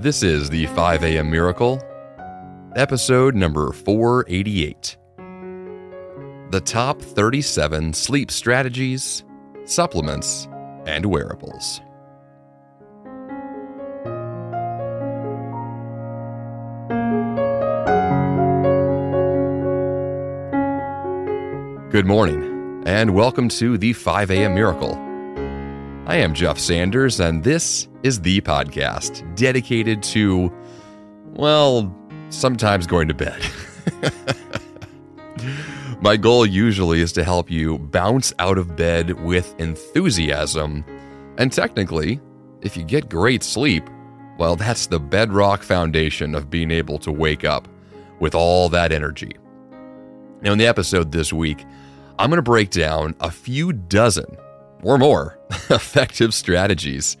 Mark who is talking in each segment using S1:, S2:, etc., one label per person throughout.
S1: This is the 5 a.m. Miracle, episode number 488. The top 37 sleep strategies, supplements, and wearables. Good morning, and welcome to the 5 a.m. Miracle. I am Jeff Sanders, and this is the podcast dedicated to, well, sometimes going to bed. My goal usually is to help you bounce out of bed with enthusiasm, and technically, if you get great sleep, well, that's the bedrock foundation of being able to wake up with all that energy. Now, in the episode this week, I'm going to break down a few dozen or more effective strategies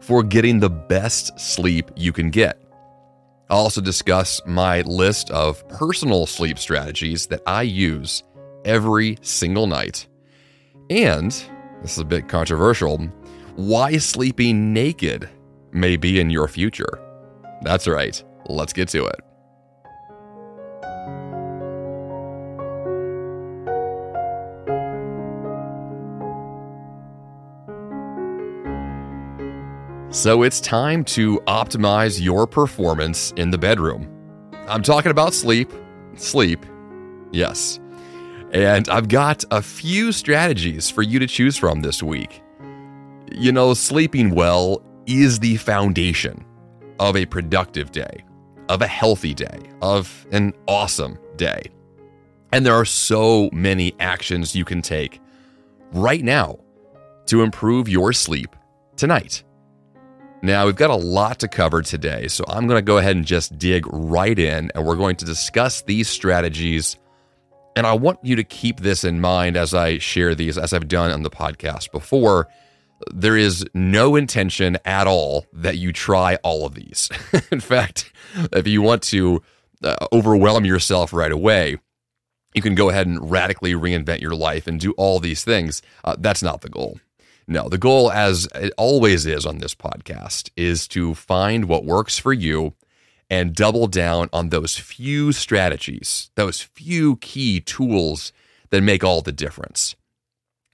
S1: for getting the best sleep you can get. I'll also discuss my list of personal sleep strategies that I use every single night. And, this is a bit controversial, why sleeping naked may be in your future. That's right, let's get to it. So it's time to optimize your performance in the bedroom. I'm talking about sleep, yes. And I've got a few strategies for you to choose from this week. You know, sleeping well is the foundation of a productive day, of a healthy day, of an awesome day. And there are so many actions you can take right now to improve your sleep tonight. Now, we've got a lot to cover today, so I'm going to go ahead and just dig right in, and we're going to discuss these strategies. And I want you to keep this in mind as I share these, as I've done on the podcast before. There is no intention at all that you try all of these. In fact, if you want to overwhelm yourself right away, you can go ahead and radically reinvent your life and do all these things. That's not the goal. No, the goal, as it always is on this podcast, is to find what works for you and double down on those few strategies, those few key tools that make all the difference.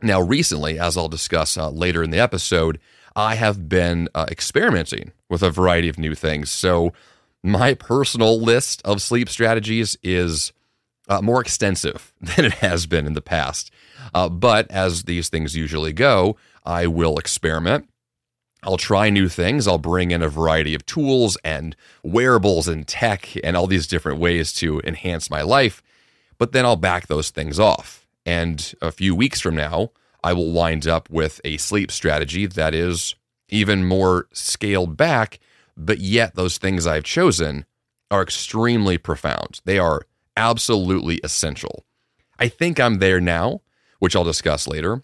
S1: Now, recently, as I'll discuss later in the episode, I have been experimenting with a variety of new things. So my personal list of sleep strategies is more extensive than it has been in the past. But as these things usually go, I will experiment. I'll try new things. I'll bring in a variety of tools and wearables and tech and all these different ways to enhance my life. But then I'll back those things off. And a few weeks from now, I will wind up with a sleep strategy that is even more scaled back, but yet those things I've chosen are extremely profound. They are absolutely essential. I think I'm there now, which I'll discuss later.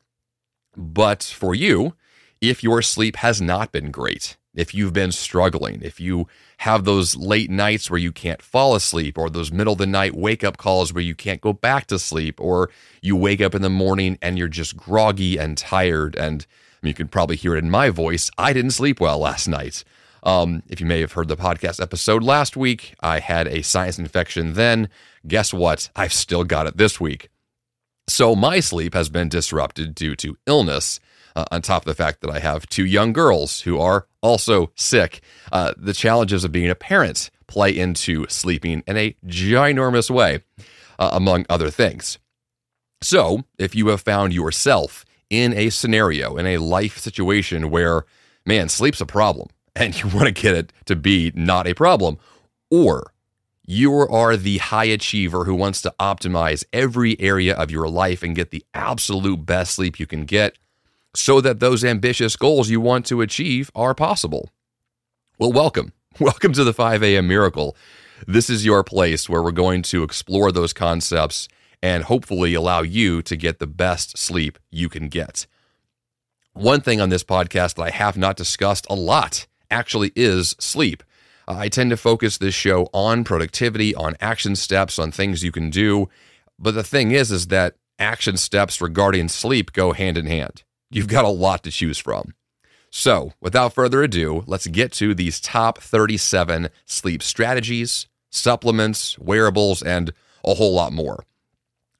S1: But for you, if your sleep has not been great, if you've been struggling, if you have those late nights where you can't fall asleep, or those middle of the night wake-up calls where you can't go back to sleep, or you wake up in the morning and you're just groggy and tired, and you can probably hear it in my voice, I didn't sleep well last night. If you may have heard the podcast episode last week, I had a sinus infection then. Guess what? I've still got it this week. So my sleep has been disrupted due to illness, on top of the fact that I have two young girls who are also sick. The challenges of being a parent play into sleeping in a ginormous way, among other things. So if you have found yourself in a scenario, in a life situation where, man, sleep's a problem, and you want to get it to be not a problem, or you are the high achiever who wants to optimize every area of your life and get the absolute best sleep you can get so that those ambitious goals you want to achieve are possible. Well, welcome. Welcome to the 5 a.m. Miracle. This is your place where we're going to explore those concepts and hopefully allow you to get the best sleep you can get. One thing on this podcast that I have not discussed a lot actually is sleep. I tend to focus this show on productivity, on action steps, on things you can do. But the thing is that action steps regarding sleep go hand in hand. You've got a lot to choose from. So, without further ado, let's get to these top 37 sleep strategies, supplements, wearables, and a whole lot more.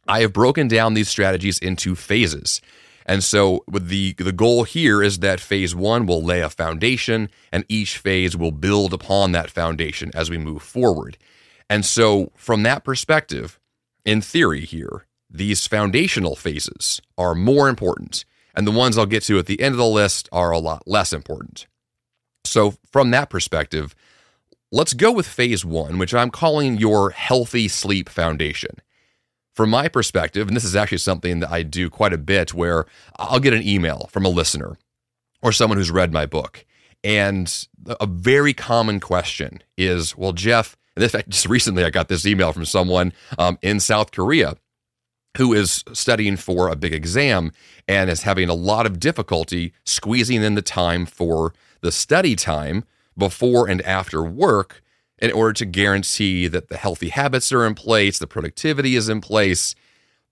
S1: I have broken down these strategies into phases. And so with the goal here is that phase 1 will lay a foundation, and each phase will build upon that foundation as we move forward. And so from that perspective, in theory here, these foundational phases are more important, and the ones I'll get to at the end of the list are a lot less important. So from that perspective, let's go with phase 1, which I'm calling your healthy sleep foundation. From my perspective, and this is actually something that I do quite a bit, where I'll get an email from a listener or someone who's read my book, and a very common question is, well, Jeff, and in fact, just recently I got this email from someone in South Korea who is studying for a big exam and is having a lot of difficulty squeezing in the time for the study time before and after work in order to guarantee that the healthy habits are in place, the productivity is in place,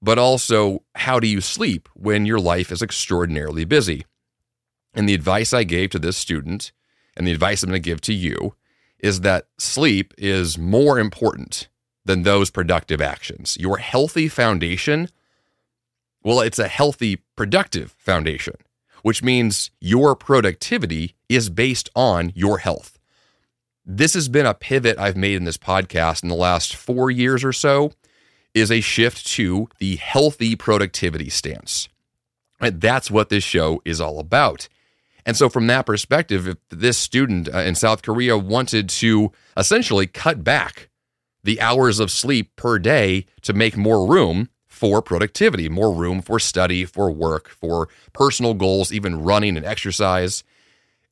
S1: but also how do you sleep when your life is extraordinarily busy? And the advice I gave to this student, and the advice I'm going to give to you, is that sleep is more important than those productive actions. Your healthy foundation, well, it's a healthy, productive foundation, which means your productivity is based on your health. This has been a pivot I've made in this podcast in the last 4 years or so, is a shift to the healthy productivity stance. And that's what this show is all about. And so from that perspective, if this student in South Korea wanted to essentially cut back the hours of sleep per day to make more room for productivity, more room for study, for work, for personal goals, even running and exercise.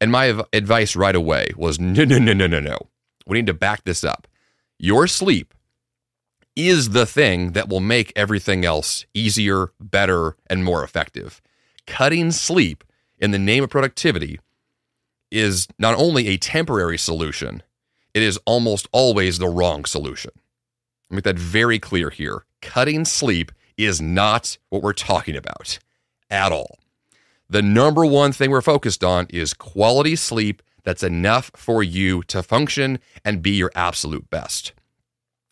S1: And my advice right away was, no. We need to back this up. Your sleep is the thing that will make everything else easier, better, and more effective. Cutting sleep in the name of productivity is not only a temporary solution, it is almost always the wrong solution. I'll make that very clear here. Cutting sleep is not what we're talking about at all. The number one thing we're focused on is quality sleep that's enough for you to function and be your absolute best.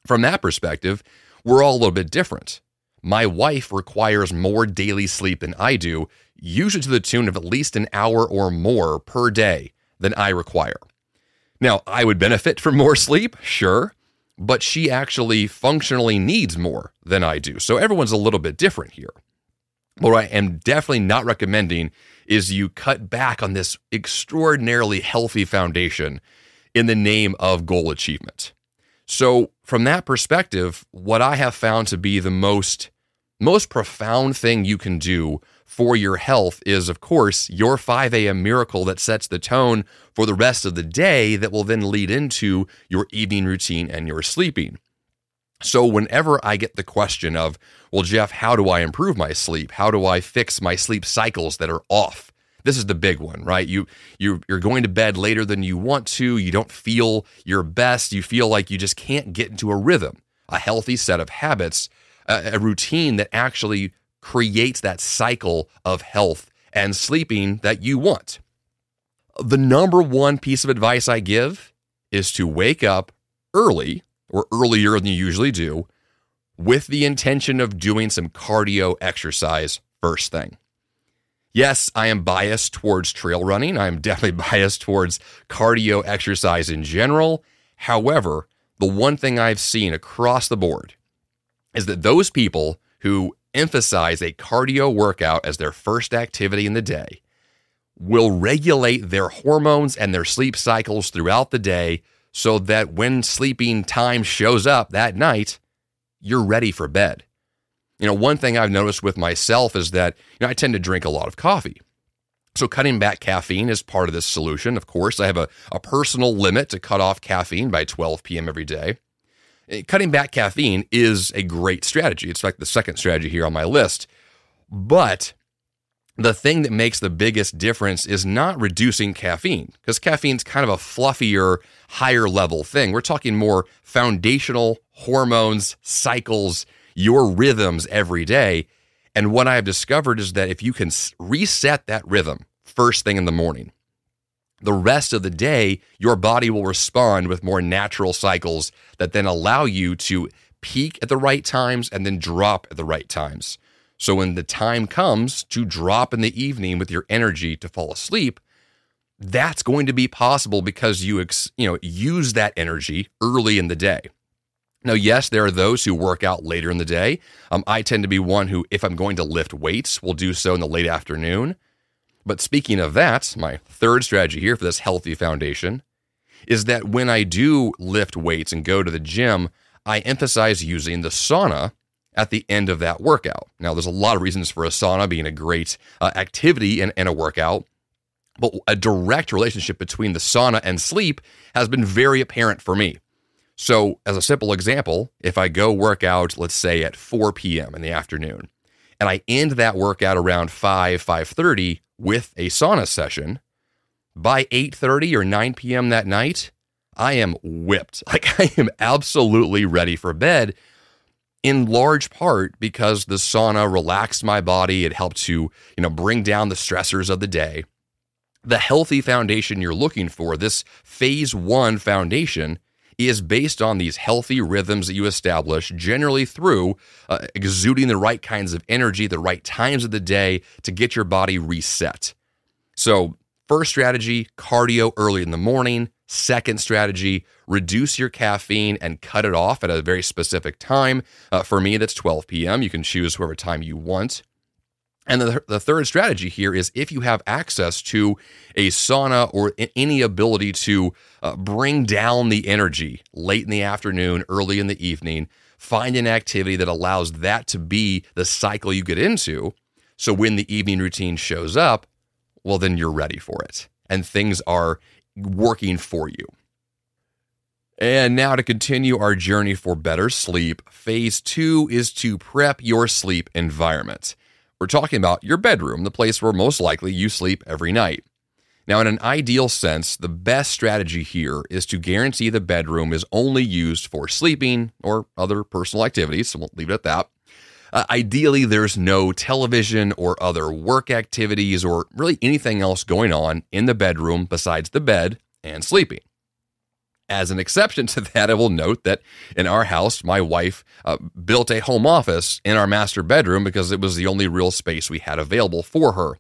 S1: From that perspective, we're all a little bit different. My wife requires more daily sleep than I do, usually to the tune of at least an hour or more per day than I require. Now, I would benefit from more sleep, sure, but she actually functionally needs more than I do. So everyone's a little bit different here. What I am definitely not recommending is you cut back on this extraordinarily healthy foundation in the name of goal achievement. So from that perspective, what I have found to be the most profound thing you can do for your health is, of course, your 5 a.m. miracle that sets the tone for the rest of the day that will then lead into your evening routine and your sleeping. So whenever I get the question of, well, Jeff, how do I improve my sleep? How do I fix my sleep cycles that are off? This is the big one, right? You're going to bed later than you want to. You don't feel your best. You feel like you just can't get into a rhythm, a healthy set of habits, a routine that actually creates that cycle of health and sleeping that you want. The number one piece of advice I give is to wake up early, or earlier than you usually do, with the intention of doing some cardio exercise first thing. Yes, I am biased towards trail running. I'm definitely biased towards cardio exercise in general. However, the one thing I've seen across the board is that those people who emphasize a cardio workout as their first activity in the day will regulate their hormones and their sleep cycles throughout the day so that when sleeping time shows up that night, you're ready for bed. One thing I've noticed with myself is that, I tend to drink a lot of coffee. So cutting back caffeine is part of this solution. Of course, I have a personal limit to cut off caffeine by 12 p.m. every day. Cutting back caffeine is a great strategy. It's like the second strategy here on my list. But the thing that makes the biggest difference is not reducing caffeine, because caffeine's kind of a fluffier, higher level thing. We're talking more foundational hormones, cycles, your rhythms every day. And what I've discovered is that if you can reset that rhythm first thing in the morning, the rest of the day, your body will respond with more natural cycles that then allow you to peak at the right times and then drop at the right times. So when the time comes to drop in the evening with your energy to fall asleep, that's going to be possible because you use that energy early in the day. Now, yes, there are those who work out later in the day. I tend to be one who, if I'm going to lift weights, will do so in the late afternoon. But speaking of that, my third strategy here for this healthy foundation is that when I do lift weights and go to the gym, I emphasize using the sauna at the end of that workout. Now, there's a lot of reasons for a sauna being a great activity in a workout, but a direct relationship between the sauna and sleep has been very apparent for me. So as a simple example, if I go work out, let's say at 4 p.m. in the afternoon, and I end that workout around 5:30 with a sauna session, by 8:30 or 9 p.m. that night, I am whipped. Like, I am absolutely ready for bed, in large part because the sauna relaxed my body. It helped to, bring down the stressors of the day. The healthy foundation you're looking for, this phase 1 foundation, is based on these healthy rhythms that you establish, generally through exuding the right kinds of energy, the right times of the day to get your body reset. So, first strategy, cardio early in the morning. Second strategy, reduce your caffeine and cut it off at a very specific time. For me, that's 12 p.m. You can choose whatever time you want. And the third strategy here is if you have access to a sauna or any ability to bring down the energy late in the afternoon, early in the evening, find an activity that allows that to be the cycle you get into. So when the evening routine shows up, well, then you're ready for it. And things are working for you. And now to continue our journey for better sleep, phase 2 is to prep your sleep environment. We're talking about your bedroom, the place where most likely you sleep every night. Now, in an ideal sense, the best strategy here is to guarantee the bedroom is only used for sleeping or other personal activities, so we'll leave it at that. Ideally, there's no television or other work activities or really anything else going on in the bedroom besides the bed and sleeping. As an exception to that, I will note that in our house, my wife built a home office in our master bedroom because it was the only real space we had available for her,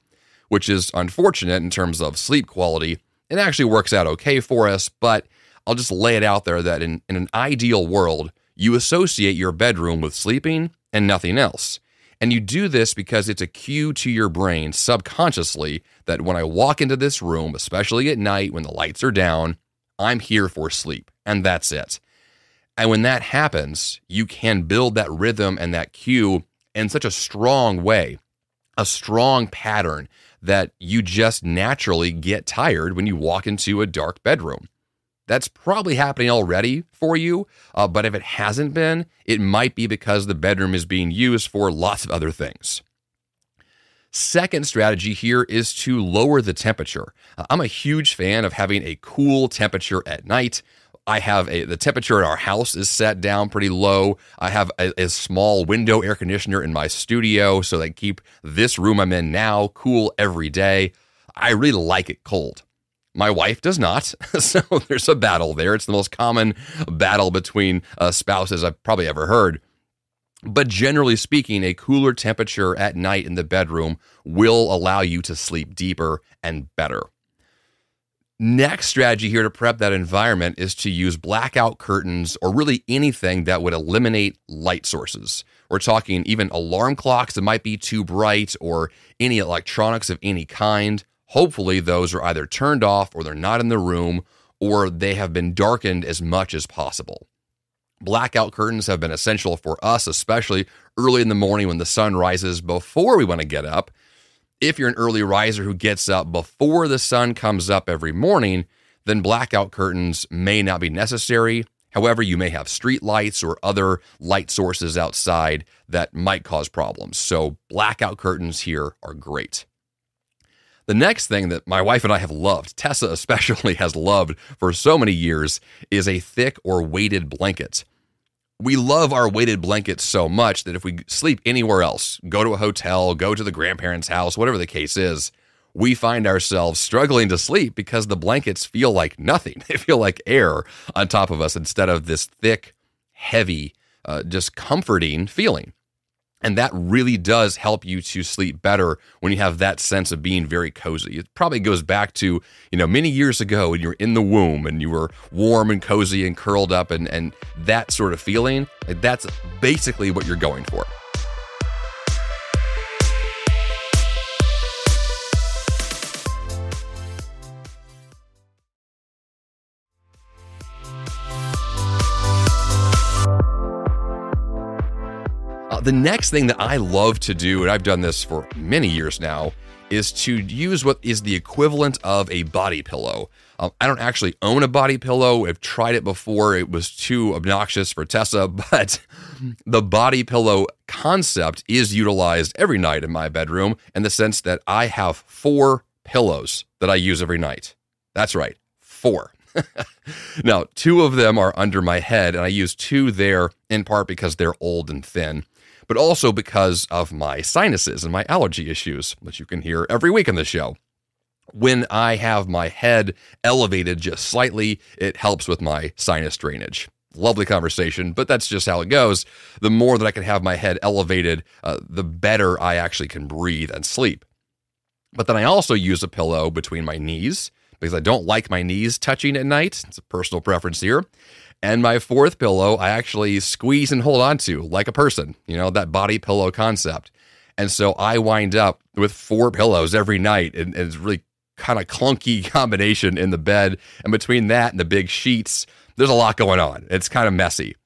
S1: which is unfortunate in terms of sleep quality. It actually works out okay for us, but I'll just lay it out there that in an ideal world, you associate your bedroom with sleeping and nothing else. And you do this because it's a cue to your brain subconsciously that when I walk into this room, especially at night when the lights are down, I'm here for sleep, and that's it. And when that happens, you can build that rhythm and that cue in such a strong way, a strong pattern that you just naturally get tired when you walk into a dark bedroom. That's probably happening already for you, but if it hasn't been, it might be because the bedroom is being used for lots of other things. Second strategy here is to lower the temperature. I'm a huge fan of having a cool temperature at night. The temperature in our house is set down pretty low. I have a small window air conditioner in my studio, so they keep this room I'm in now cool every day. I really like it cold. My wife does not, so there's a battle there. It's the most common battle between spouses I've probably ever heard. But generally speaking, a cooler temperature at night in the bedroom will allow you to sleep deeper and better. Next strategy here to prep that environment is to use blackout curtains or really anything that would eliminate light sources. We're talking even alarm clocks that might be too bright or any electronics of any kind. Hopefully those are either turned off or they're not in the room or they have been darkened as much as possible. Blackout curtains have been essential for us, especially early in the morning when the sun rises before we want to get up. If you're an early riser who gets up before the sun comes up every morning, then blackout curtains may not be necessary. However, you may have street lights or other light sources outside that might cause problems. So blackout curtains here are great. The next thing that my wife and I have loved, Tessa especially has loved for so many years, is a thick or weighted blanket. We love our weighted blankets so much that if we sleep anywhere else, go to a hotel, go to the grandparents' house, whatever the case is, we find ourselves struggling to sleep because the blankets feel like nothing. They feel like air on top of us instead of this thick, heavy, just comforting feeling. And that really does help you to sleep better when you have that sense of being very cozy. It probably goes back to, many years ago when you were in the womb and you were warm and cozy and curled up and that sort of feeling. That's basically what you're going for. The next thing that I love to do, and I've done this for many years now, is to use what is the equivalent of a body pillow. I don't actually own a body pillow. I've tried it before. It was too obnoxious for Tessa, but the body pillow concept is utilized every night in my bedroom in the sense that I have 4 pillows that I use every night. That's right, 4. Now, 2 of them are under my head, and I use 2 there in part because they're old and thin, but also because of my sinuses and my allergy issues, which you can hear every week on the show. When I have my head elevated just slightly, it helps with my sinus drainage. Lovely conversation, but that's just how it goes. The more that I can have my head elevated, the better I actually can breathe and sleep. But then I also use a pillow between my knees because I don't like my knees touching at night. It's a personal preference here. And my 4th pillow, I actually squeeze and hold on to like a person, that body pillow concept. And so I wind up with 4 pillows every night, and it's really kind of clunky combination in the bed. And between that and the big sheets, there's a lot going on. It's kind of messy.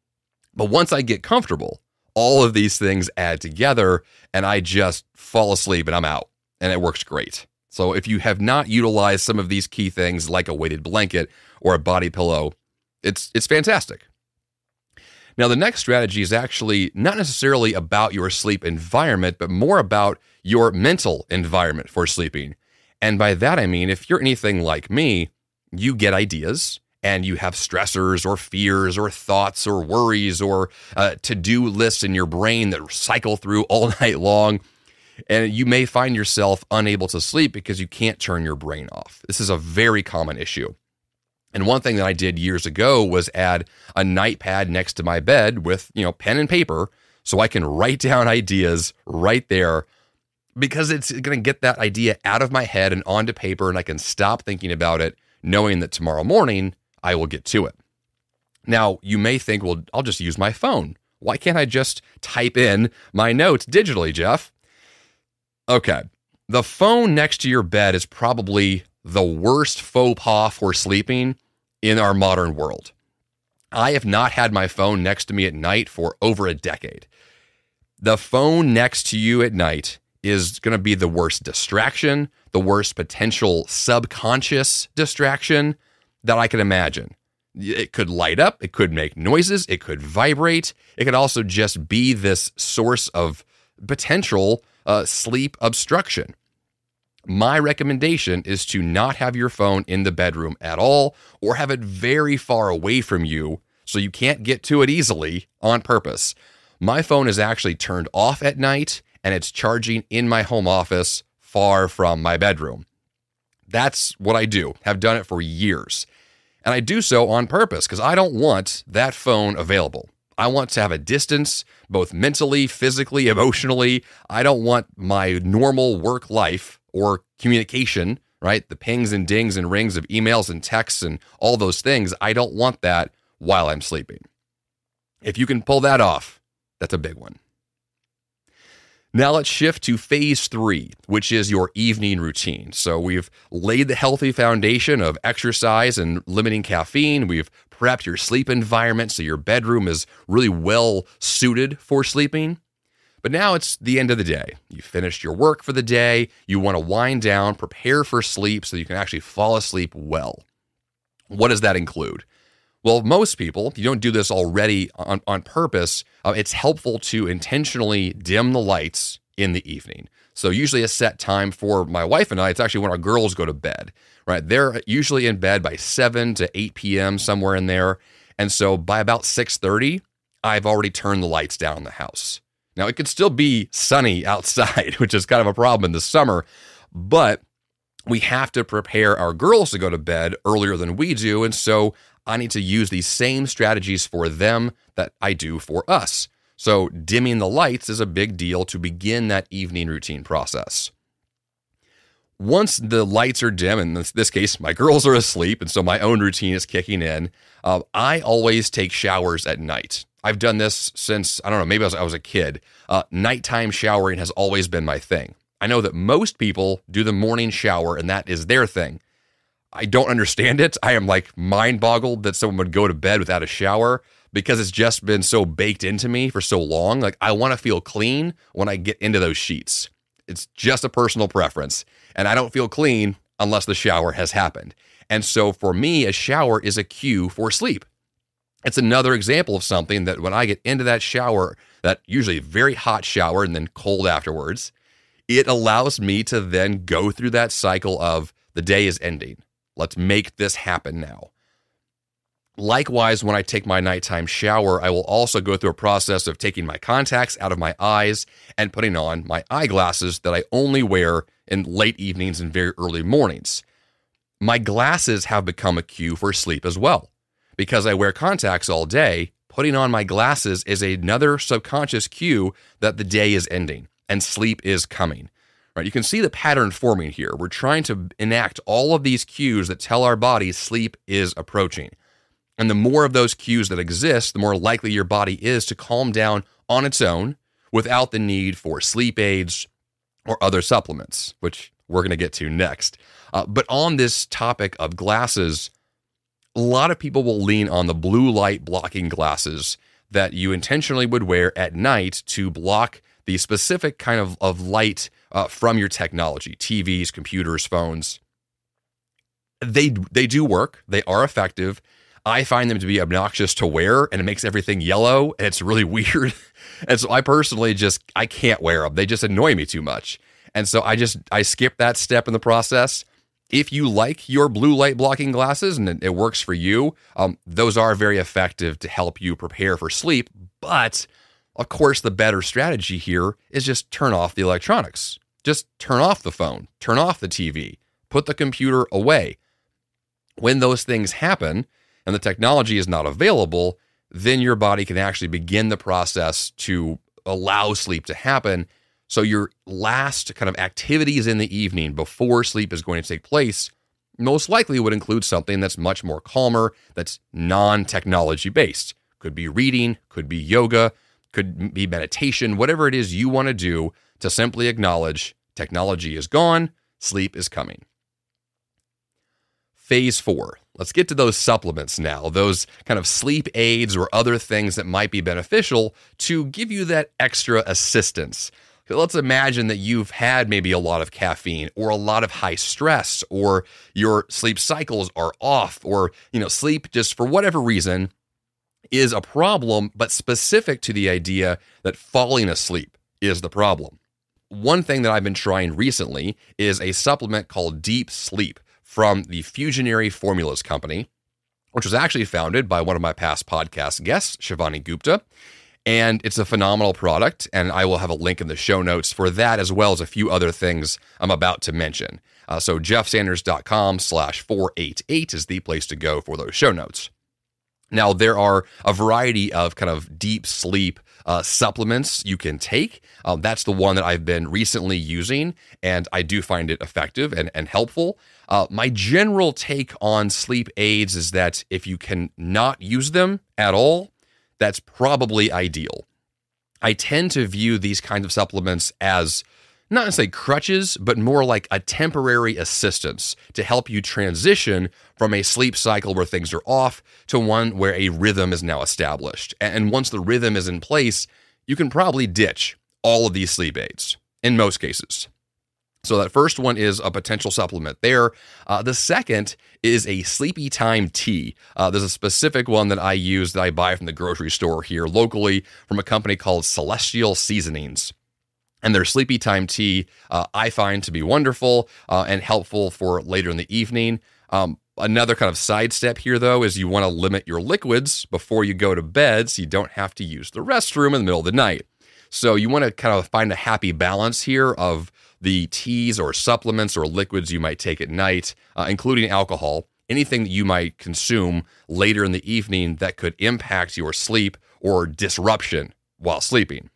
S1: But once I get comfortable, all of these things add together, and I just fall asleep and I'm out. And it works great. So if you have not utilized some of these key things like a weighted blanket or a body pillow, it's fantastic. Now, the next strategy is actually not necessarily about your sleep environment, but more about your mental environment for sleeping. And by that, I mean, if you're anything like me, you get ideas and you have stressors or fears or thoughts or worries or to-do lists in your brain that cycle through all night long. And you may find yourself unable to sleep because you can't turn your brain off. This is a very common issue. And one thing that I did years ago was add a notepad next to my bed with, pen and paper so I can write down ideas right there because it's going to get that idea out of my head and onto paper, and I can stop thinking about it knowing that tomorrow morning I will get to it. Now, you may think, well, I'll just use my phone. Why can't I just type in my notes digitally, Jeff? Okay, the phone next to your bed is probably the worst faux pas for sleeping in our modern world. I have not had my phone next to me at night for over a decade. The phone next to you at night is going to be the worst distraction, the worst potential subconscious distraction that I can imagine. It could light up, it could make noises, it could vibrate, it could also just be this source of potential sleep obstruction. My recommendation is to not have your phone in the bedroom at all or have it very far away from you so you can't get to it easily on purpose. My phone is actually turned off at night and it's charging in my home office far from my bedroom. That's what I do. Have done it for years. And I do so on purpose because I don't want that phone available. I want to have a distance, both mentally, physically, emotionally. I don't want my normal work life or communication, right? The pings and dings and rings of emails and texts and all those things. I don't want that while I'm sleeping. If you can pull that off, that's a big one. Now let's shift to phase 3, which is your evening routine. So we've laid the healthy foundation of exercise and limiting caffeine. We've prepped your sleep environment so your bedroom is really well suited for sleeping. But now it's the end of the day. You finished your work for the day. You want to wind down, prepare for sleep so you can actually fall asleep well. What does that include? Well, most people, if you don't do this already on purpose, it's helpful to intentionally dim the lights in the evening. So usually a set time for my wife and I, it's actually when our girls go to bed, right? They're usually in bed by 7 to 8 p.m., somewhere in there. And so by about 6:30, I've already turned the lights down in the house. Now, it could still be sunny outside, which is kind of a problem in the summer, but we have to prepare our girls to go to bed earlier than we do. And so I need to use these same strategies for them that I do for us. So dimming the lights is a big deal to begin that evening routine process. Once the lights are dim, in this case, my girls are asleep, and so my own routine is kicking in, I always take showers at night. I've done this since, I don't know, maybe I was a kid. Nighttime showering has always been my thing. I know that most people do the morning shower, and that is their thing. I don't understand it. I am like mind boggled that someone would go to bed without a shower because it's just been so baked into me for so long. Like, I want to feel clean when I get into those sheets. It's just a personal preference, and I don't feel clean unless the shower has happened. And so for me, a shower is a cue for sleep. It's another example of something that when I get into that shower, that usually very hot shower and then cold afterwards, it allows me to then go through that cycle of the day is ending. Let's make this happen now. Likewise, when I take my nighttime shower, I will also go through a process of taking my contacts out of my eyes and putting on my eyeglasses that I only wear in late evenings and very early mornings. My glasses have become a cue for sleep as well. Because I wear contacts all day, putting on my glasses is another subconscious cue that the day is ending and sleep is coming. Right? You can see the pattern forming here. We're trying to enact all of these cues that tell our body sleep is approaching. And the more of those cues that exist, the more likely your body is to calm down on its own without the need for sleep aids or other supplements, which we're going to get to next. But on this topic of glasses, a lot of people will lean on the blue light blocking glasses that you intentionally would wear at night to block the specific kind of light from your technology, TVs, computers, phones. They do work. They are effective. I find them to be obnoxious to wear, and it makes everything yellow, and it's really weird. And so I personally I can't wear them. They just annoy me too much. And so I skip that step in the process. If you like your blue light blocking glasses and it works for you, those are very effective to help you prepare for sleep. But of course, the better strategy here is just turn off the electronics. Just turn off the phone, turn off the TV, put the computer away. When those things happen and the technology is not available, then your body can actually begin the process to allow sleep to happen. So your last kind of activities in the evening before sleep is going to take place most likely would include something that's much more calmer, that's non-technology based. Could be reading, could be yoga, could be meditation, whatever it is you want to do to simply acknowledge technology is gone, sleep is coming. Phase 4. Let's get to those supplements now, those kind of sleep aids or other things that might be beneficial to give you that extra assistance. Let's imagine that you've had maybe a lot of caffeine or a lot of high stress, or your sleep cycles are off, or sleep just for whatever reason is a problem, but specific to the idea that falling asleep is the problem. One thing that I've been trying recently is a supplement called Deep Sleep from the Fusionary Formulas Company, which was actually founded by one of my past podcast guests, Shivani Gupta. And it's a phenomenal product, and I will have a link in the show notes for that, as well as a few other things I'm about to mention. So jeffsanders.com/488 is the place to go for those show notes. Now, there are a variety of kind of deep sleep supplements you can take. That's the one that I've been recently using, and I do find it effective and helpful. My general take on sleep aids is that if you can not use them at all, that's probably ideal. I tend to view these kinds of supplements as not necessarily crutches, but more like a temporary assistance to help you transition from a sleep cycle where things are off to one where a rhythm is now established. And once the rhythm is in place, you can probably ditch all of these sleep aids in most cases. So that first one is a potential supplement there. The second is a sleepy time tea. There's a specific one that I use that I buy from the grocery store here locally from a company called Celestial Seasonings. And their sleepy time tea I find to be wonderful and helpful for later in the evening. Another kind of sidestep here, though, is you want to limit your liquids before you go to bed so you don't have to use the restroom in the middle of the night. So you want to kind of find a happy balance here of the teas or supplements or liquids you might take at night, including alcohol, anything that you might consume later in the evening that could impact your sleep or disruption while sleeping.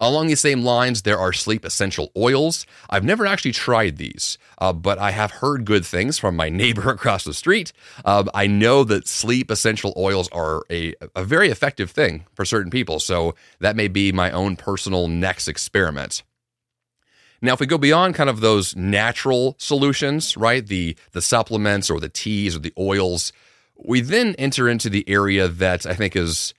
S1: Along these same lines, there are sleep essential oils. I've never actually tried these, but I have heard good things from my neighbor across the street. I know that sleep essential oils are a very effective thing for certain people, so that may be my own personal next experiment. Now, if we go beyond kind of those natural solutions, right, the supplements or the teas or the oils, we then enter into the area that I think is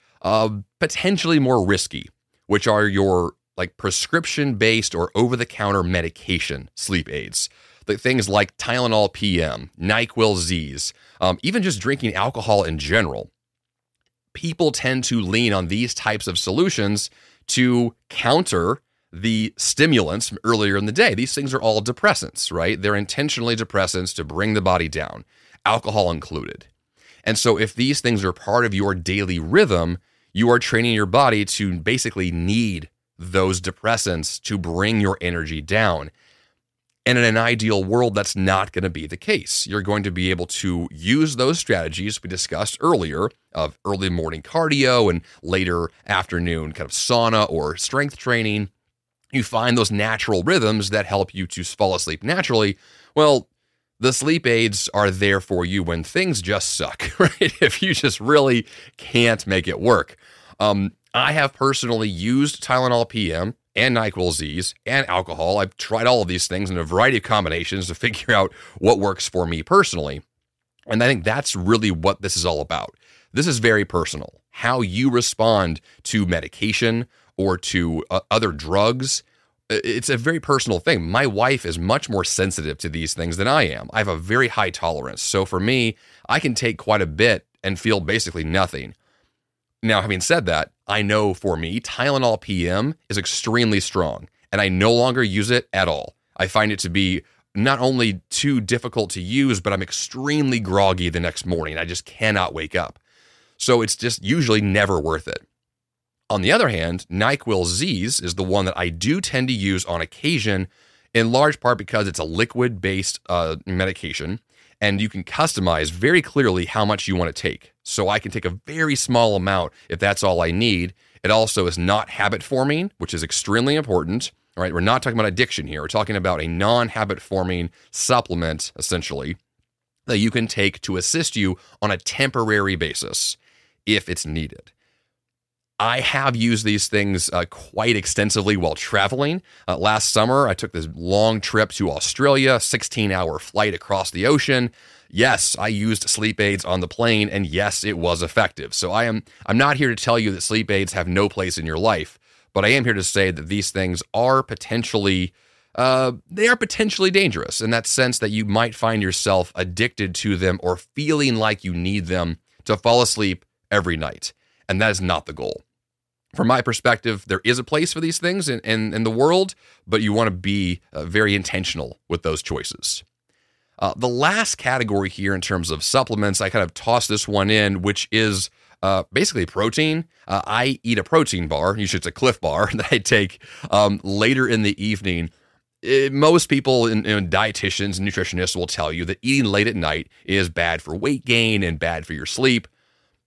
S1: potentially more risky, which are your like prescription-based or over-the-counter medication sleep aids. The things like Tylenol PM, NyQuil Z's, even just drinking alcohol in general. People tend to lean on these types of solutions to counter the stimulants from earlier in the day. These things are all depressants, right? They're intentionally depressants to bring the body down, alcohol included. And so if these things are part of your daily rhythm, you are training your body to basically need those depressants to bring your energy down. And in an ideal world, that's not going to be the case. You're going to be able to use those strategies we discussed earlier of early morning cardio and later afternoon kind of sauna or strength training. You find those natural rhythms that help you to fall asleep naturally. Well, the sleep aids are there for you when things just suck, right? If you just really can't make it work. I have personally used Tylenol PM and NyQuil Z's and alcohol. I've tried all of these things in a variety of combinations to figure out what works for me personally. And I think that's really what this is all about. This is very personal. How you respond to medication or to other drugs, it's a very personal thing. My wife is much more sensitive to these things than I am. I have a very high tolerance. So for me, I can take quite a bit and feel basically nothing. Now, having said that, I know for me, Tylenol PM is extremely strong, and I no longer use it at all. I find it to be not only too difficult to use, but I'm extremely groggy the next morning. I just cannot wake up. So it's just usually never worth it. On the other hand, NyQuil Z's is the one that I do tend to use on occasion, in large part because it's a liquid-based medication, and you can customize very clearly how much you want to take. So I can take a very small amount if that's all I need. It also is not habit-forming, which is extremely important. All right, we're not talking about addiction here. We're talking about a non-habit-forming supplement, essentially, that you can take to assist you on a temporary basis if it's needed. I have used these things quite extensively while traveling. Last summer, I took this long trip to Australia, 16-hour flight across the ocean. Yes, I used sleep aids on the plane, and yes, it was effective. So I'm not here to tell you that sleep aids have no place in your life, but I am here to say that these things are potentially dangerous in that sense that you might find yourself addicted to them or feeling like you need them to fall asleep every night. And that is not the goal. From my perspective, there is a place for these things in the world, but you want to be very intentional with those choices. The last category here in terms of supplements, I kind of tossed this one in, which is basically protein. I eat a protein bar, usually it's a Cliff Bar, that I take later in the evening. Most people, dietitians and nutritionists will tell you that eating late at night is bad for weight gain and bad for your sleep.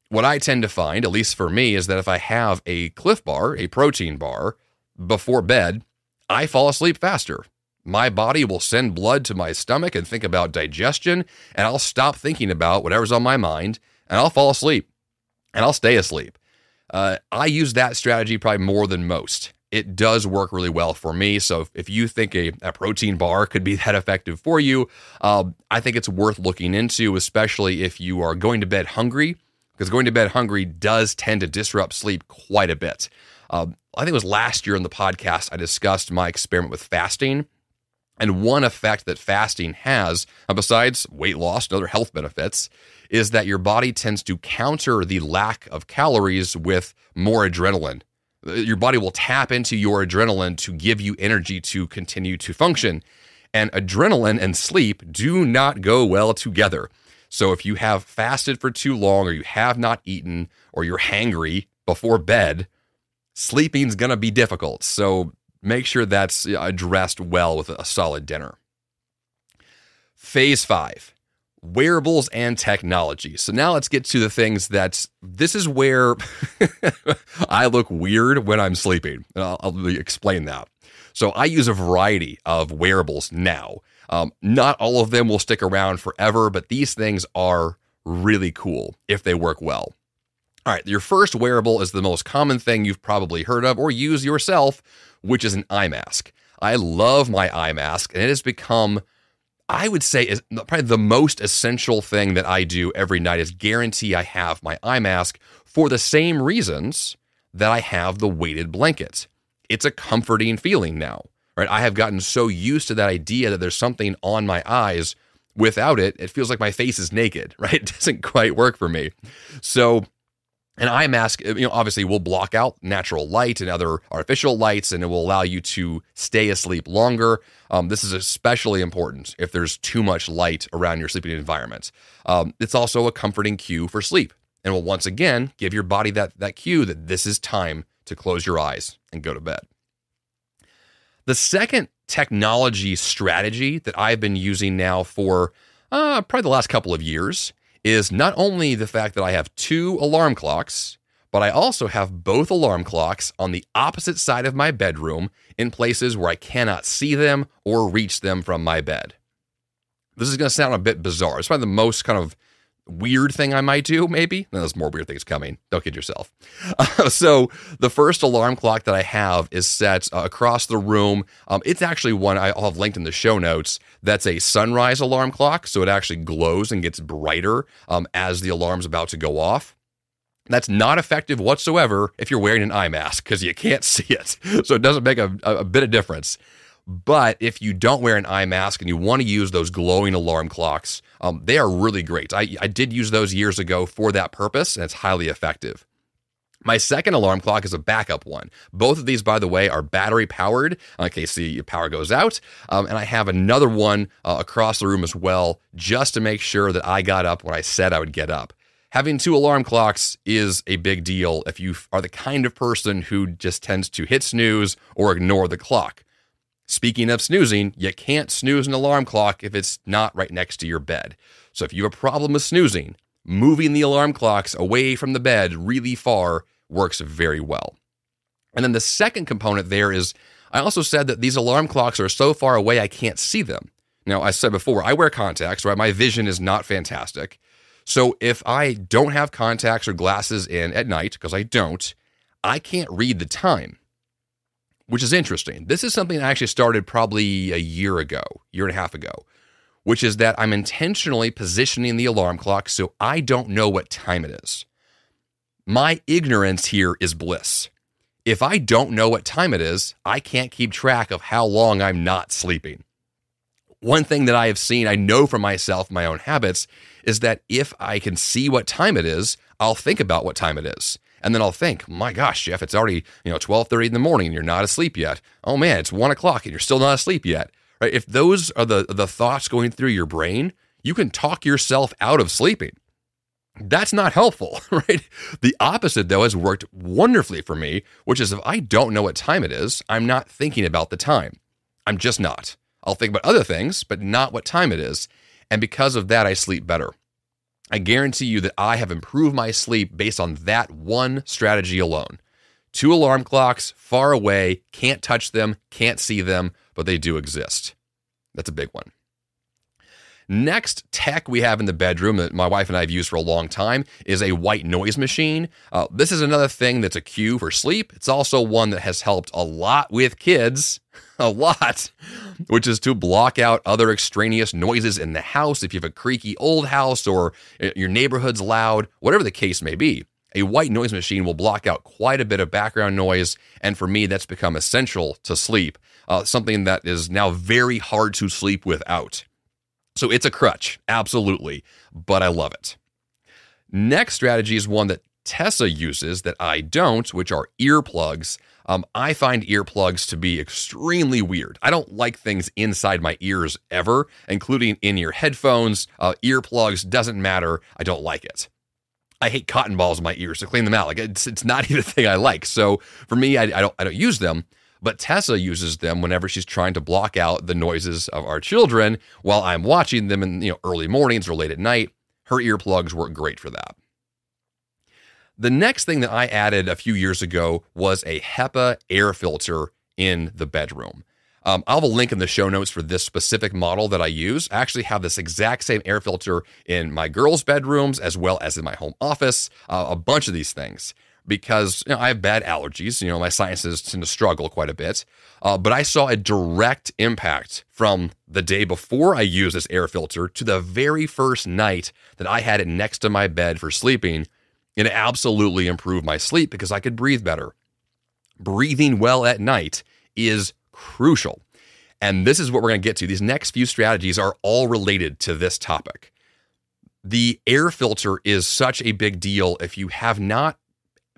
S1: What I tend to find, at least for me, is that if I have a Cliff Bar, a protein bar, before bed, I fall asleep faster. My body will send blood to my stomach and think about digestion, and I'll stop thinking about whatever's on my mind, and I'll fall asleep, and I'll stay asleep. I use that strategy probably more than most. It does work really well for me, so if you think a protein bar could be that effective for you, I think it's worth looking into, especially if you are going to bed hungry, because going to bed hungry does tend to disrupt sleep quite a bit. I think it was last year in the podcast I discussed my experiment with fasting. And one effect that fasting has, besides weight loss and other health benefits, is that your body tends to counter the lack of calories with more adrenaline. Your body will tap into your adrenaline to give you energy to continue to function. And adrenaline and sleep do not go well together. So if you have fasted for too long, or you have not eaten, or you're hangry before bed, sleeping's going to be difficult. So Make sure that's addressed well with a solid dinner. Phase 5, wearables and technology. So now let's get to the things this is where I look weird when I'm sleeping. And I'll explain that. So I use a variety of wearables now. Not all of them will stick around forever, but these things are really cool if they work well. All right, your first wearable is the most common thing you've probably heard of or use yourself, which is an eye mask. I love my eye mask, and it has become, I would say, is probably the most essential thing that I do every night is guarantee I have my eye mask for the same reasons that I have the weighted blanket. It's a comforting feeling now, right? I have gotten so used to that idea that there's something on my eyes. Without it, it feels like my face is naked, right? It doesn't quite work for me. So an eye mask, obviously will block out natural light and other artificial lights, and it will allow you to stay asleep longer. This is especially important if there's too much light around your sleeping environment. It's also a comforting cue for sleep, and will once again give your body that cue that this is time to close your eyes and go to bed. The second technology strategy that I've been using now for probably the last couple of years is not only the fact that I have 2 alarm clocks, but I also have both alarm clocks on the opposite side of my bedroom in places where I cannot see them or reach them from my bed. This is going to sound a bit bizarre. It's probably the most kind of weird thing I might do, maybe. No, there's more weird things coming. Don't kid yourself. So the first alarm clock that I have is set across the room. It's actually one I'll have linked in the show notes. That's a sunrise alarm clock, so it actually glows and gets brighter as the alarm's about to go off. That's not effective whatsoever if you're wearing an eye mask because you can't see it. So it doesn't make a bit of difference. But if you don't wear an eye mask and you want to use those glowing alarm clocks, they are really great. I did use those years ago for that purpose, and it's highly effective. My second alarm clock is a backup one. Both of these, by the way, are battery powered in case the power goes out. And I have another one across the room as well, just to make sure that I got up when I said I would get up. Having 2 alarm clocks is a big deal if you are the kind of person who just tends to hit snooze or ignore the clock. Speaking of snoozing, you can't snooze an alarm clock if it's not right next to your bed. So if you have a problem with snoozing, moving the alarm clocks away from the bed really far works very well. And then the second component there is, I also said that these alarm clocks are so far away I can't see them. Now, I said before, I wear contacts, right? My vision is not fantastic. So if I don't have contacts or glasses in at night, because I don't, I can't read the time. Which is interesting. This is something I actually started probably a year and a half ago, which is that I'm intentionally positioning the alarm clock so I don't know what time it is. My ignorance here is bliss. If I don't know what time it is, I can't keep track of how long I'm not sleeping. One thing that I have seen, I know for myself, my own habits, is that if I can see what time it is, I'll think about what time it is. And then I'll think, my gosh, Jeff, it's already 12:30 in the morning and you're not asleep yet. Oh man, it's 1 o'clock and you're still not asleep yet. Right? If those are the thoughts going through your brain, you can talk yourself out of sleeping. That's not helpful, right? The opposite, though, has worked wonderfully for me, which is if I don't know what time it is, I'm not thinking about the time. I'm just not. I'll think about other things, but not what time it is. And because of that, I sleep better. I guarantee you that I have improved my sleep based on that one strategy alone. 2 alarm clocks, far away, can't touch them, can't see them, but they do exist. That's a big one. Next tech we have in the bedroom that my wife and I have used for a long time is a white noise machine. This is another thing that's a cue for sleep. It's also one that has helped a lot with kids, a lot, which is to block out other extraneous noises in the house. If you have a creaky old house or your neighborhood's loud, whatever the case may be, a white noise machine will block out quite a bit of background noise. And for me, that's become essential to sleep, something that is now very hard to sleep without. So it's a crutch, absolutely, but I love it. Next strategy is one that Tessa uses that I don't, which are earplugs. I find earplugs to be extremely weird. I don't like things inside my ears ever, including in-ear headphones. Earplugs, doesn't matter. I don't like it. I hate cotton balls in my ears to clean them out. Like it's not even a thing I like. So for me, I don't use them. but Tessa uses them whenever she's trying to block out the noises of our children while I'm watching them in early mornings or late at night. Her earplugs work great for that. The next thing that I added a few years ago was a HEPA air filter in the bedroom. I'll have a link in the show notes for this specific model that I use. I actually have this exact same air filter in my girls' bedrooms as well as in my home office, a bunch of these things, because I have bad allergies. My sinuses tend to struggle quite a bit. But I saw a direct impact from the day before I used this air filter to the very first night that I had it next to my bed for sleeping. It absolutely improved my sleep because I could breathe better. Breathing well at night is crucial. And this is what we're going to get to. These next few strategies are all related to this topic. The air filter is such a big deal if you have not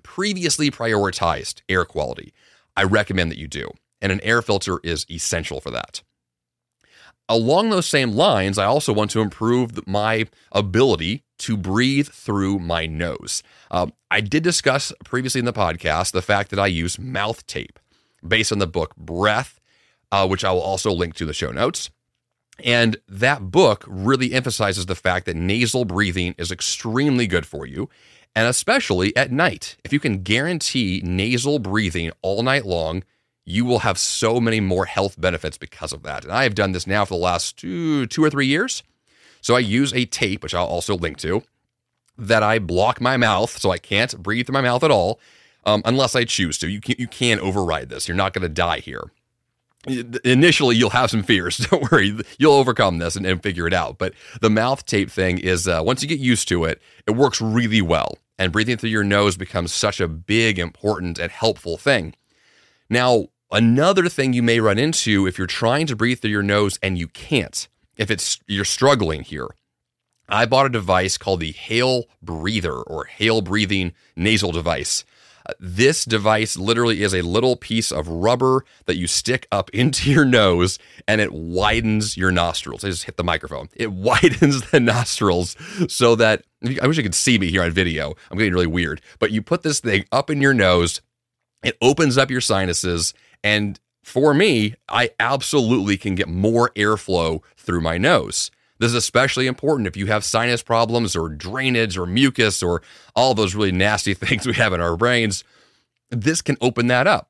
S1: previously prioritized air quality. I recommend that you do. And an air filter is essential for that. Along those same lines, I also want to improve my ability to breathe through my nose. I did discuss previously in the podcast the fact that I use mouth tape based on the book Breath, which I will also link to in the show notes. And that book really emphasizes the fact that nasal breathing is extremely good for you, and especially at night. If you can guarantee nasal breathing all night long, you will have so many more health benefits because of that. And I have done this now for the last two or 3 years. So I use a tape, which I'll also link to, that I block my mouth so I can't breathe through my mouth at all, unless I choose to. You can override this. You're not going to die here. Initially, you'll have some fears. Don't worry. You'll overcome this and figure it out. But the mouth tape thing is, once you get used to it, it works really well. And breathing through your nose becomes such a big, important, and helpful thing. Now, another thing you may run into if you're trying to breathe through your nose and you can't, if you're struggling here, I bought a device called the Hail Breather or Hail Breathing Nasal Device. This device literally is a little piece of rubber that you stick up into your nose and it widens your nostrils. I just hit the microphone. It widens the nostrils so that, I wish you could see me here on video. I'm getting really weird. But you put this thing up in your nose, it opens up your sinuses, and for me, I absolutely can get more airflow through my nose. This is especially important if you have sinus problems or drainage or mucus or all those really nasty things we have in our brains. This can open that up.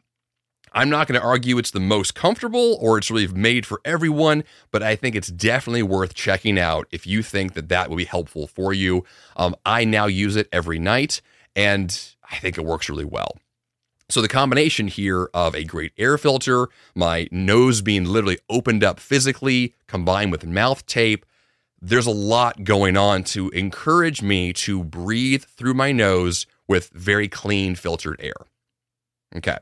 S1: I'm not going to argue it's the most comfortable or it's really made for everyone, but I think it's definitely worth checking out if you think that will be helpful for you. I now use it every night, and I think it works really well. So the combination here of a great air filter, my nose being literally opened up physically, combined with mouth tape, there's a lot going on to encourage me to breathe through my nose with very clean filtered air. Okay.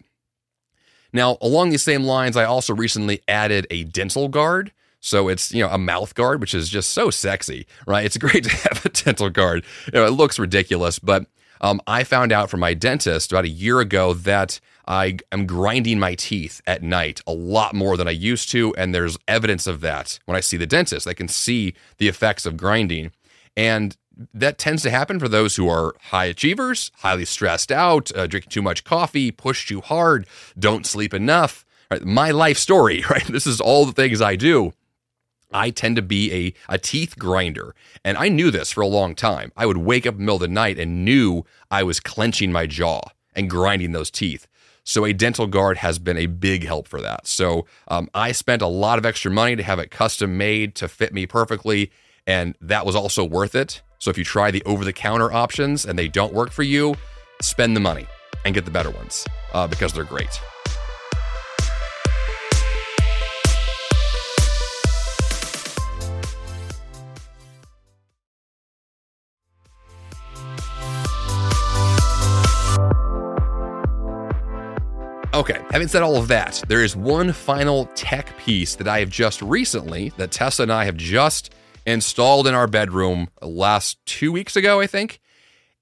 S1: Now, along these same lines, I also recently added a dental guard. So it's, a mouth guard, which is just so sexy, right? It's great to have a dental guard. It looks ridiculous, but I found out from my dentist about a year ago that I am grinding my teeth at night a lot more than I used to, and there's evidence of that when I see the dentist. I can see the effects of grinding, and that tends to happen for those who are high achievers, highly stressed out, drinking too much coffee, push too hard, don't sleep enough. Right? My life story, right? This is all the things I do. I tend to be a teeth grinder, and I knew this for a long time. I would wake up in the middle of the night and knew I was clenching my jaw and grinding those teeth. So a dental guard has been a big help for that. So I spent a lot of extra money to have it custom made to fit me perfectly, and that was also worth it. So if you try the over-the-counter options and they don't work for you, spend the money and get the better ones because they're great. Okay, having said all of that, there is one final tech piece that I have just recently, that Tessa and I have just installed in our bedroom last 2 weeks ago, I think,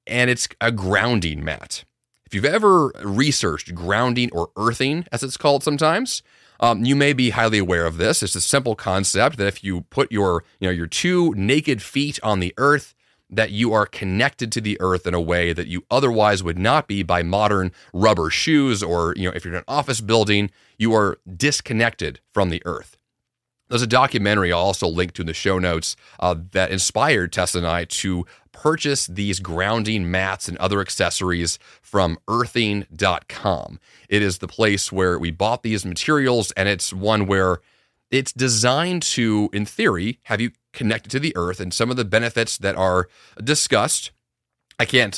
S1: and it's a grounding mat. If you've ever researched grounding or earthing, as it's called sometimes, you may be highly aware of this. It's a simple concept that if you put your two naked feet on the earth, that you are connected to the earth in a way that you otherwise would not be by modern rubber shoes, or, if you're in an office building, you are disconnected from the earth. There's a documentary I'll also link to in the show notes that inspired Tessa and I to purchase these grounding mats and other accessories from earthing.com. It is the place where we bought these materials, and it's one where it's designed to, in theory, have you connected to the earth, and some of the benefits that are discussed. I can't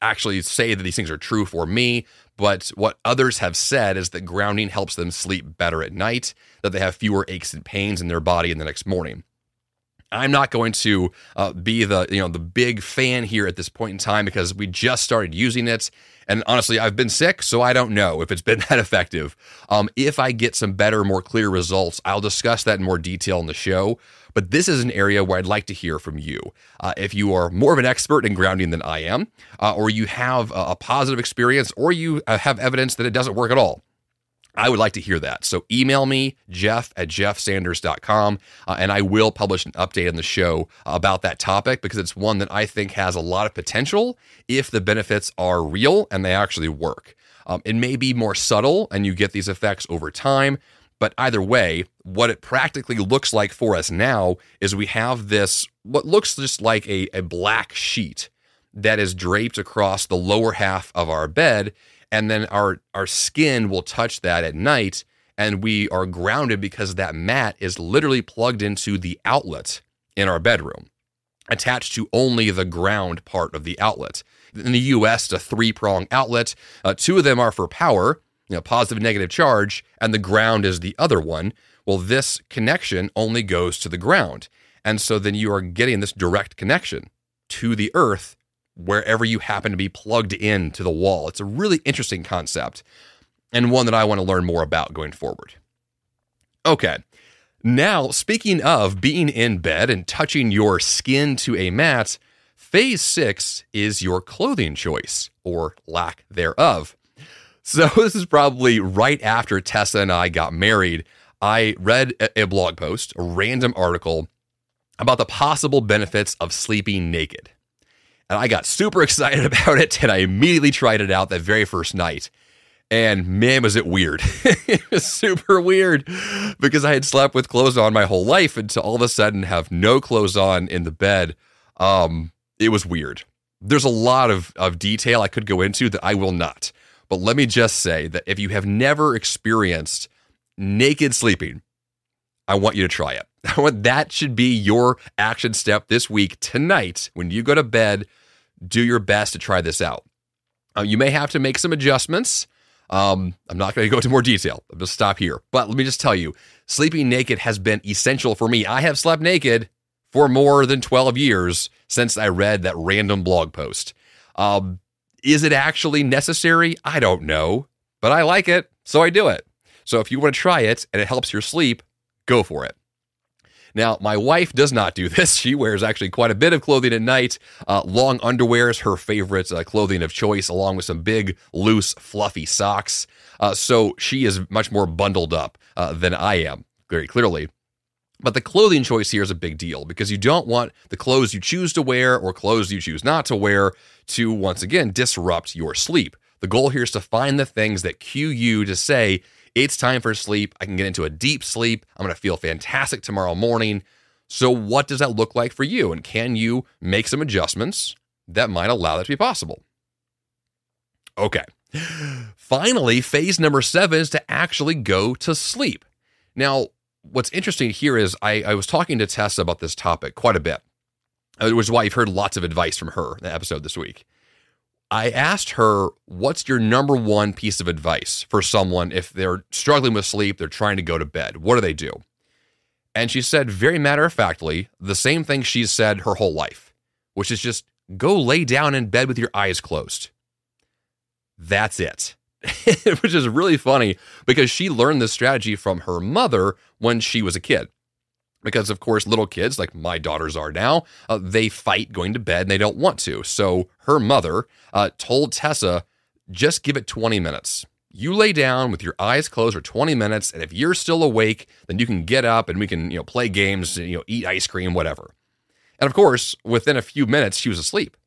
S1: actually say that these things are true for me, but what others have said is that grounding helps them sleep better at night, that they have fewer aches and pains in their body in the next morning. I'm not going to be the big fan here at this point in time because we just started using it. And honestly, I've been sick, so I don't know if it's been that effective. If I get some better, more clear results, I'll discuss that in more detail in the show. But this is an area where I'd like to hear from you. If you are more of an expert in grounding than I am, or you have a positive experience, or you have evidence that it doesn't work at all, I would like to hear that. So email me, jeff@jeffsanders.com, and I will publish an update on the show about that topic because it's one that I think has a lot of potential if the benefits are real and they actually work. It may be more subtle and you get these effects over time, but either way, what it practically looks like for us now is we have this, what looks just like a black sheet that is draped across the lower half of our bed, and then our skin will touch that at night, and we are grounded because that mat is literally plugged into the outlet in our bedroom, attached to only the ground part of the outlet. In the US, it's a 3-prong outlet. 2 of them are for power, positive and negative charge, and the ground is the other one. Well, this connection only goes to the ground. And so then you are getting this direct connection to the earth wherever you happen to be plugged in to the wall. It's a really interesting concept and one that I want to learn more about going forward. Okay, now speaking of being in bed and touching your skin to a mat, phase 6 is your clothing choice, or lack thereof. So this is probably right after Tessa and I got married. I read a blog post, a random article about the possible benefits of sleeping naked. And I got super excited about it, and I immediately tried it out that very first night. And man, was it weird. It was super weird because I had slept with clothes on my whole life, and to all of a sudden have no clothes on in the bed. It was weird. There's a lot of detail I could go into that I will not. But let me just say that if you have never experienced naked sleeping, I want you to try it. That should be your action step this week. Tonight, when you go to bed, do your best to try this out. You may have to make some adjustments. I'm not going to go into more detail. I'll just stop here. But let me just tell you, sleeping naked has been essential for me. I have slept naked for more than 12 years since I read that random blog post. Is it actually necessary? I don't know, but I like it, so I do it. So if you want to try it and it helps your sleep, go for it. Now, my wife does not do this. She wears actually quite a bit of clothing at night. Long underwear is her favorite clothing of choice, along with some big, loose, fluffy socks. So she is much more bundled up than I am, very clearly. But the clothing choice here is a big deal because you don't want the clothes you choose to wear or clothes you choose not to wear to, once again, disrupt your sleep. The goal here is to find the things that cue you to say, it's time for sleep. I can get into a deep sleep. I'm going to feel fantastic tomorrow morning. So what does that look like for you? And can you make some adjustments that might allow that to be possible? Okay. Finally, phase number 7 is to actually go to sleep. Now, what's interesting here is I was talking to Tessa about this topic quite a bit, which is why you've heard lots of advice from her in the episode this week. I asked her, what's your number one piece of advice for someone if they're struggling with sleep, they're trying to go to bed? What do they do? And she said, very matter-of-factly, the same thing she's said her whole life, which is just go lay down in bed with your eyes closed. That's it. Which is really funny because she learned this strategy from her mother when she was a kid. Because, of course, little kids, like my daughters are now, they fight going to bed and they don't want to. So her mother told Tessa, just give it 20 minutes. You lay down with your eyes closed for 20 minutes, and if you're still awake, then you can get up and we can, play games, eat ice cream, whatever. And of course, within a few minutes, she was asleep.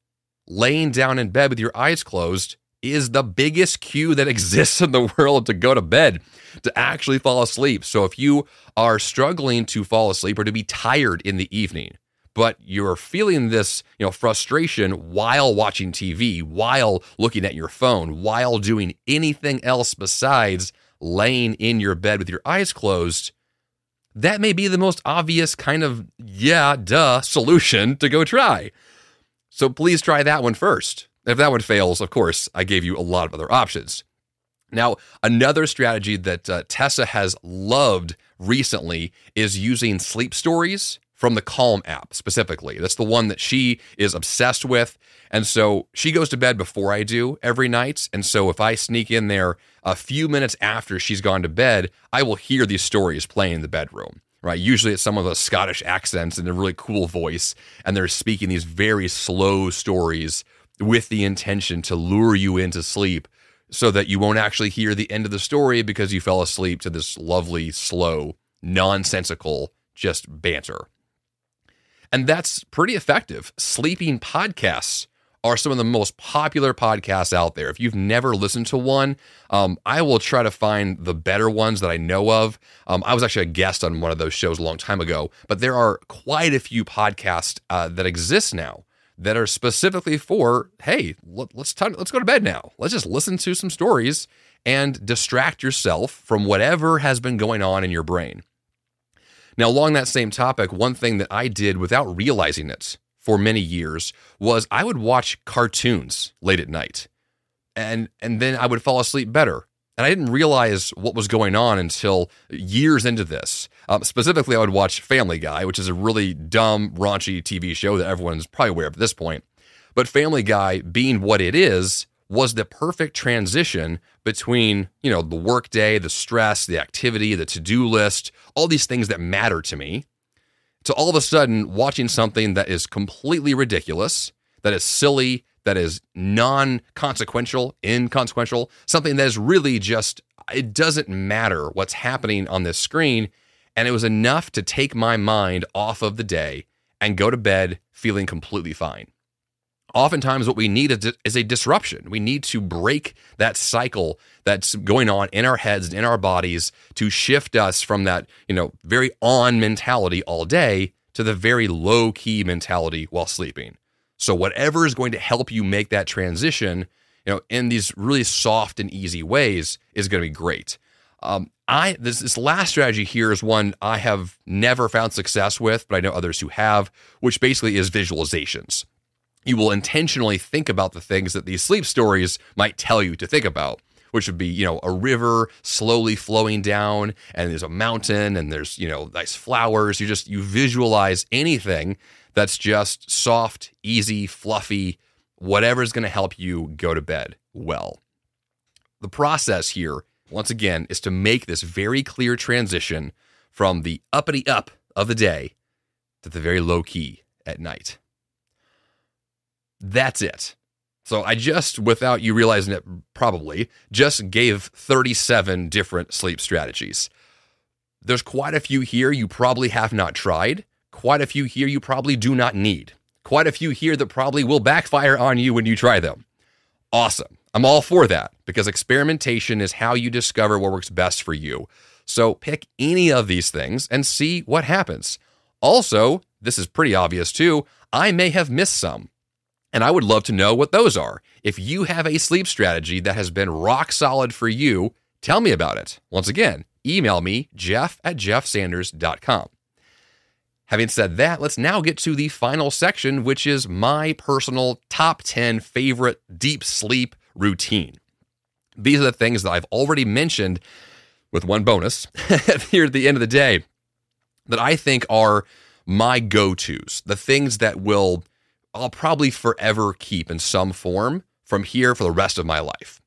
S1: Laying down in bed with your eyes closed is the biggest cue that exists in the world to go to bed, to actually fall asleep. So if you are struggling to fall asleep or to be tired in the evening, but you're feeling this, frustration while watching TV, while looking at your phone, while doing anything else besides laying in your bed with your eyes closed, that may be the most obvious kind of, solution to go try. So please try that one first. If that one fails, of course, I gave you a lot of other options. Now, another strategy that Tessa has loved recently is using sleep stories from the Calm app specifically. That's the one that she is obsessed with. And so she goes to bed before I do every night. And so if I sneak in there a few minutes after she's gone to bed, I will hear these stories playing in the bedroom, right? Usually it's some of the Scottish accents and a really cool voice. And they're speaking these very slow stories with the intention to lure you into sleep so that you won't actually hear the end of the story because you fell asleep to this lovely, slow, nonsensical, just banter. And that's pretty effective. Sleeping podcasts are some of the most popular podcasts out there. If you've never listened to one, I will try to find the better ones that I know of. I was actually a guest on one of those shows a long time ago, but there are quite a few podcasts that exist now that are specifically for, hey, let's go to bed now. Let's just listen to some stories and distract yourself from whatever has been going on in your brain. Now, along that same topic, one thing that I did without realizing it for many years was I would watch cartoons late at night, and then I would fall asleep better. And I didn't realize what was going on until years into this. Specifically, I would watch Family Guy, which is a really dumb, raunchy TV show that everyone's probably aware of at this point. But Family Guy, being what it is, was the perfect transition between, the workday, the stress, the activity, the to-do list, all these things that matter to me, to all of a sudden watching something that is completely ridiculous, that is silly, that is inconsequential, something that is really just, it doesn't matter what's happening on this screen. And it was enough to take my mind off of the day and go to bed feeling completely fine. Oftentimes what we need is a disruption. We need to break that cycle that's going on in our heads and in our bodies to shift us from that, very on mentality all day to the very low key mentality while sleeping. So whatever is going to help you make that transition, in these really soft and easy ways is going to be great. This last strategy here is one I have never found success with, but I know others who have, which basically is visualizations. You will intentionally think about the things that these sleep stories might tell you to think about, which would be, a river slowly flowing down, and there's a mountain, and there's, nice flowers. You visualize anything that's just soft, easy, fluffy, whatever is going to help you go to bed well. The process here, once again, is to make this very clear transition from the uppity up of the day to the very low key at night. That's it. So I just, without you realizing it probably, just gave 37 different sleep strategies. There's quite a few here you probably have not tried. Quite a few here you probably do not need. Quite a few here that probably will backfire on you when you try them. Awesome. I'm all for that because experimentation is how you discover what works best for you. So pick any of these things and see what happens. Also, this is pretty obvious too, I may have missed some. And I would love to know what those are. If you have a sleep strategy that has been rock solid for you, tell me about it. Once again, email me, jeff@jeffsanders.com. Having said that, let's now get to the final section, which is my personal top 10 favorite deep sleep routine. These are the things that I've already mentioned with one bonus here at the end of the day that I think are my go-tos, the things that I'll probably forever keep in some form from here for the rest of my life.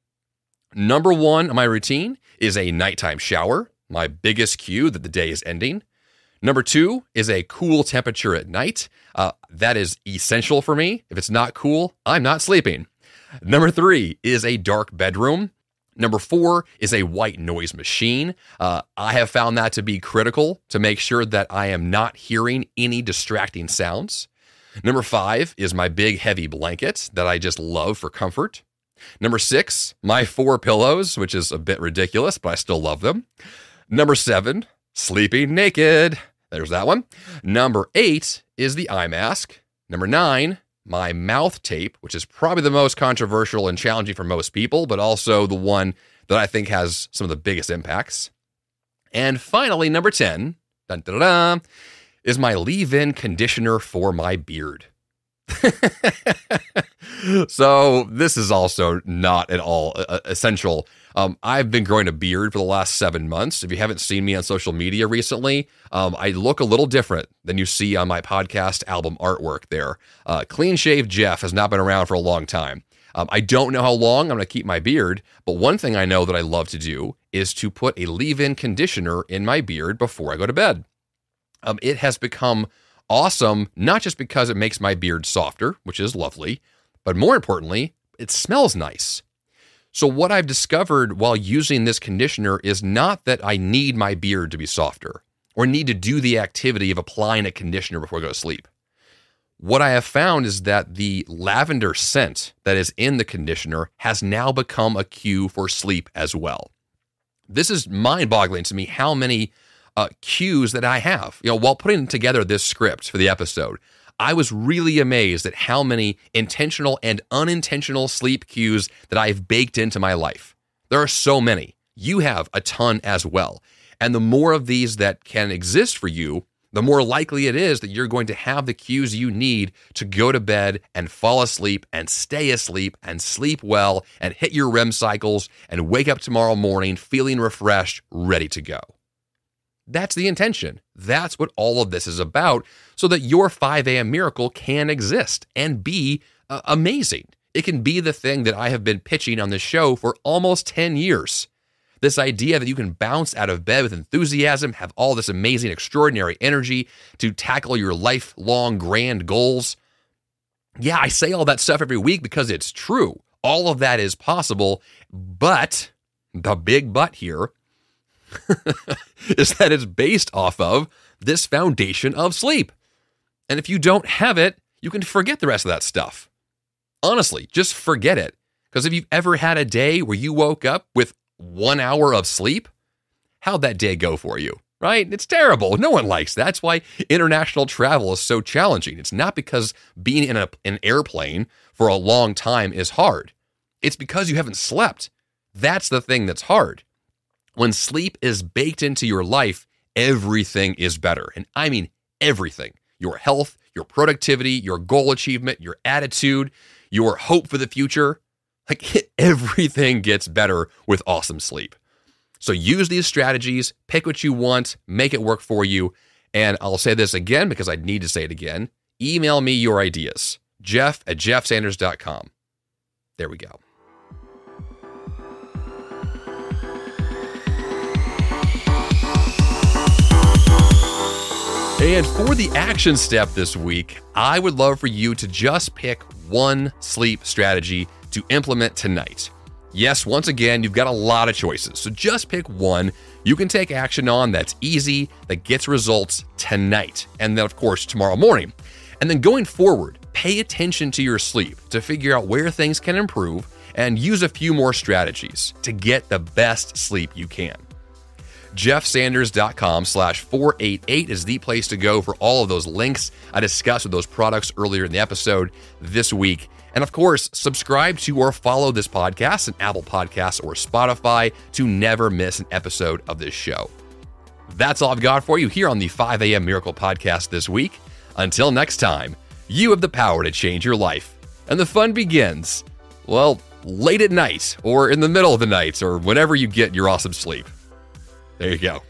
S1: Number one on my routine is a nighttime shower, my biggest cue that the day is ending. Number two is a cool temperature at night. That is essential for me. If it's not cool, I'm not sleeping. Number three is a dark bedroom. Number four is a white noise machine. I have found that to be critical to make sure that I am not hearing any distracting sounds. Number five is my big heavy blanket that I just love for comfort. Number 6, my 4 pillows, which is a bit ridiculous, but I still love them. Number 7, sleeping naked. There's that one. Number 8 is the eye mask. Number 9, my mouth tape, which is probably the most controversial and challenging for most people, but also the one that I think has some of the biggest impacts. And finally, number 10, dun, dun, dun, dun, is my leave-in conditioner for my beard. So this is also not at all essential. I've been growing a beard for the last 7 months. If you haven't seen me on social media recently, I look a little different than you see on my podcast album artwork there. Clean Shave Jeff has not been around for a long time. I don't know how long I'm going to keep my beard, but one thing I know that I love to do is to put a leave-in conditioner in my beard before I go to bed. It has become awesome, not just because it makes my beard softer, which is lovely, but more importantly, it smells nice. So what I've discovered while using this conditioner is not that I need my beard to be softer or need to do the activity of applying a conditioner before I go to sleep. What I have found is that the lavender scent that is in the conditioner has now become a cue for sleep as well. This is mind-boggling to me how many cues that I have. While putting together this script for the episode, I was really amazed at how many intentional and unintentional sleep cues that I've baked into my life. There are so many. You have a ton as well. And the more of these that can exist for you, the more likely it is that you're going to have the cues you need to go to bed and fall asleep and stay asleep and sleep well and hit your REM cycles and wake up tomorrow morning feeling refreshed, ready to go. That's the intention. That's what all of this is about, so that your 5 a.m. miracle can exist and be amazing. It can be the thing that I have been pitching on this show for almost 10 years. This idea that you can bounce out of bed with enthusiasm, have all this amazing, extraordinary energy to tackle your lifelong grand goals. Yeah, I say all that stuff every week because it's true. All of that is possible, but the big but here is that it's based off of this foundation of sleep. And if you don't have it, you can forget the rest of that stuff. Honestly, just forget it. Because if you've ever had a day where you woke up with 1 hour of sleep, how'd that day go for you, right? It's terrible. No one likes that. That's why international travel is so challenging. It's not because being in an airplane for a long time is hard. It's because you haven't slept. That's the thing that's hard. When sleep is baked into your life, everything is better. And I mean everything. Your health, your productivity, your goal achievement, your attitude, your hope for the future. Like everything gets better with awesome sleep. So use these strategies, pick what you want, make it work for you. And I'll say this again because I need to say it again. Email me your ideas. Jeff@jeffsanders.com. There we go. And for the action step this week, I would love for you to just pick one sleep strategy to implement tonight. Yes, once again, you've got a lot of choices, so just pick one you can take action on that's easy, that gets results tonight, and then, of course, tomorrow morning. And then going forward, pay attention to your sleep to figure out where things can improve and use a few more strategies to get the best sleep you can. jeffsanders.com/488 is the place to go for all of those links I discussed with those products earlier in the episode this week. And of course, subscribe to or follow this podcast on Apple Podcasts or Spotify to never miss an episode of this show. That's all I've got for you here on the 5 a.m. Miracle Podcast this week. Until next time, you have the power to change your life. And the fun begins, well, late at night or in the middle of the night or whenever you get your awesome sleep. There you go.